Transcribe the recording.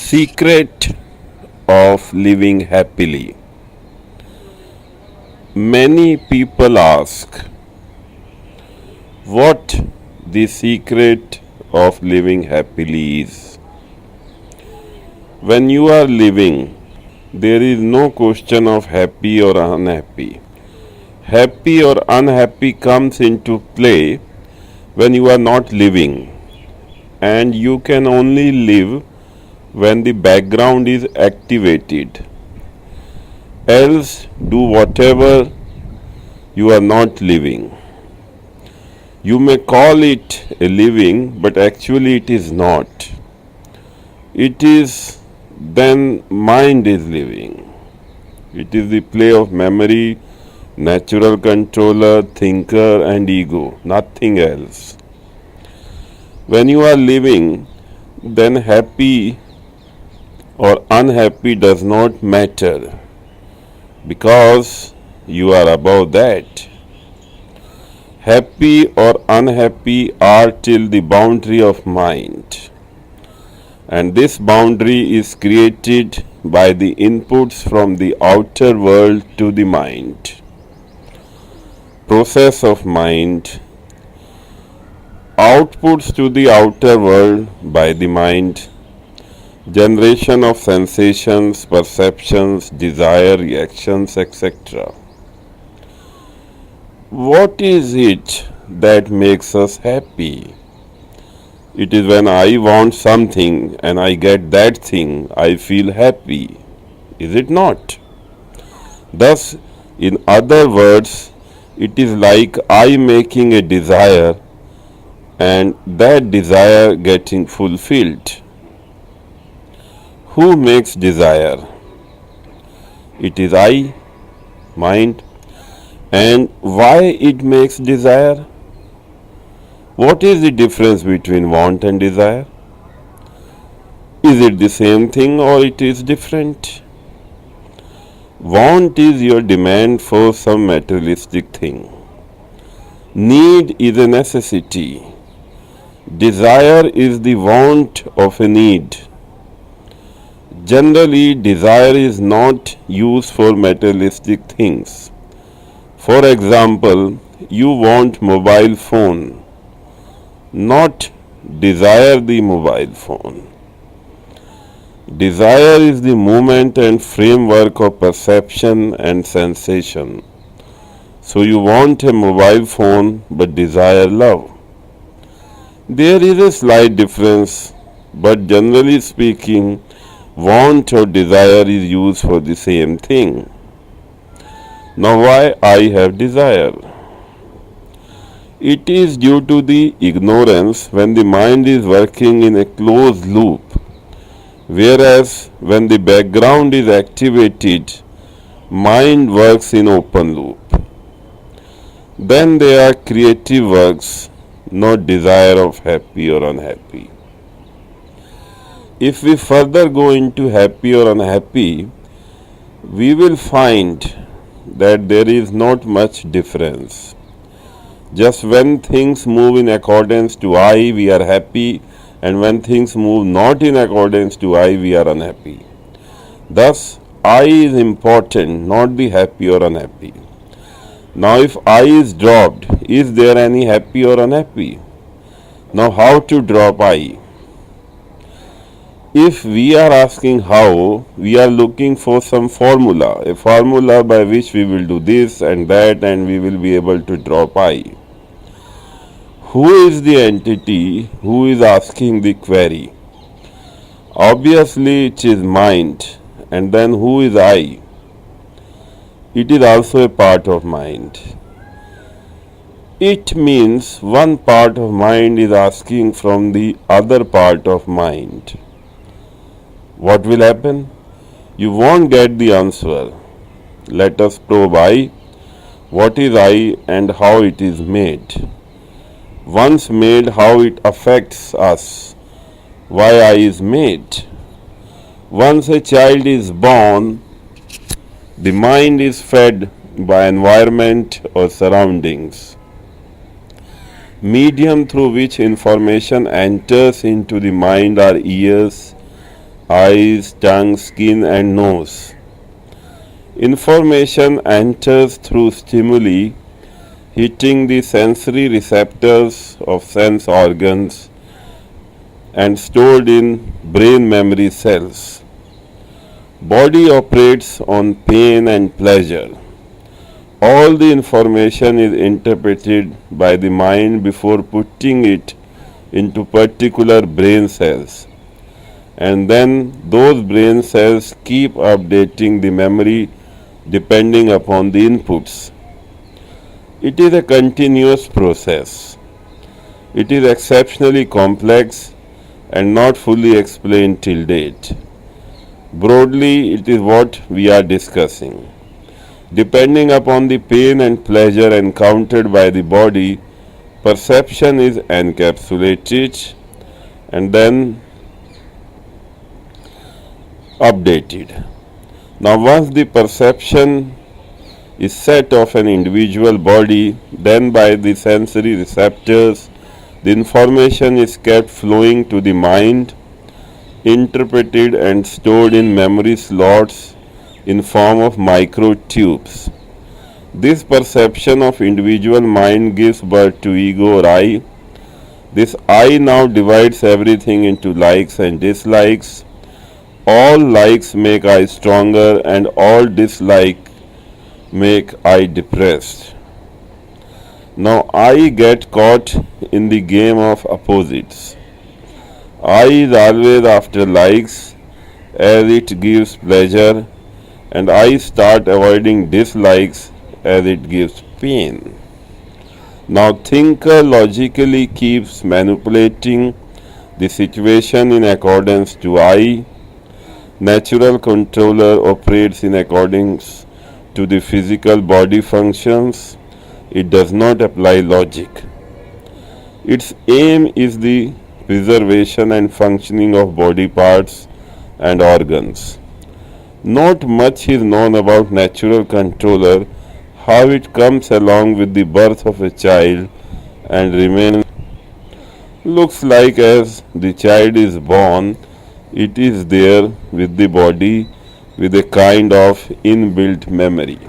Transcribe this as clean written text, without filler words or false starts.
Secret of living happily. Many people ask what the secret of living happily is. When you are living, there is no question of happy or unhappy. Happy or unhappy comes into play when you are not living, and you can only live when the background is activated. Else, do whatever you are not living. You may call it a living, but actually it is not. It is then mind is living. It is the play of memory, natural controller, thinker, and ego, nothing else. When you are living, then happy or unhappy does not matter because you are above that. Happy or unhappy are till the boundary of mind, and this boundary is created by the inputs from the outer world to the mind. Process of mind, outputs to the outer world by the mind, generation of sensations, perceptions, desire, reactions, etc. What is it that makes us happy? It is when I want something and I get that thing, I feel happy. Is it not? Thus, in other words, it is like I making a desire and that desire getting fulfilled. Who makes desire? It is I, mind. And why it makes desire? What is the difference between want and desire? Is it the same thing or it is different? Want is your demand for some materialistic thing. Need is a necessity. Desire is the want of a need. Generally, desire is not used for materialistic things. For example, you want mobile phone, not desire the mobile phone. Desire is the movement and framework of perception and sensation. So you want a mobile phone but desire love. There is a slight difference, but generally speaking, want or desire is used for the same thing. Now why I have desire? It is due to the ignorance when the mind is working in a closed loop, whereas when the background is activated, mind works in open loop. Then there are creative works, not desire of happy or unhappy. If we further go into happy or unhappy, we will find that there is not much difference. Just when things move in accordance to I, we are happy, and when things move not in accordance to I, we are unhappy. Thus, I is important, not the happy or unhappy. Now, if I is dropped, is there any happy or unhappy? Now, how to drop I? If we are asking how, we are looking for some formula, a formula by which we will do this and that and we will be able to drop I. Who is the entity who is asking the query? Obviously it is mind, and then who is I? It is also a part of mind. It means one part of mind is asking from the other part of mind. What will happen? You won't get the answer. Let us probe I. What is I and how it is made? Once made, how it affects us. Why I is made? Once a child is born, the mind is fed by environment or surroundings. Medium through which information enters into the mind are ears, eyes, tongue, skin, and nose. Information enters through stimuli hitting the sensory receptors of sense organs and stored in brain memory cells. Body operates on pain and pleasure. All the information is interpreted by the mind before putting it into particular brain cells. And then those brain cells keep updating the memory depending upon the inputs. It is a continuous process. It is exceptionally complex and not fully explained till date. Broadly, it is what we are discussing. Depending upon the pain and pleasure encountered by the body, perception is encapsulated and then updated. Now, once the perception is set of an individual body, then by the sensory receptors, the information is kept flowing to the mind, interpreted and stored in memory slots in form of microtubes. This perception of individual mind gives birth to ego or I. This I now divides everything into likes and dislikes. All likes make I stronger and all dislikes make I depressed. Now I get caught in the game of opposites. I is always after likes as it gives pleasure, and I start avoiding dislikes as it gives pain. Now thinker logically keeps manipulating the situation in accordance to I. Natural controller operates in accordance to the physical body functions. It does not apply logic. Its aim is the preservation and functioning of body parts and organs. Not much is known about natural controller, how it comes along with the birth of a child and remains. Looks like as the child is born, it is there with the body with a kind of inbuilt memory.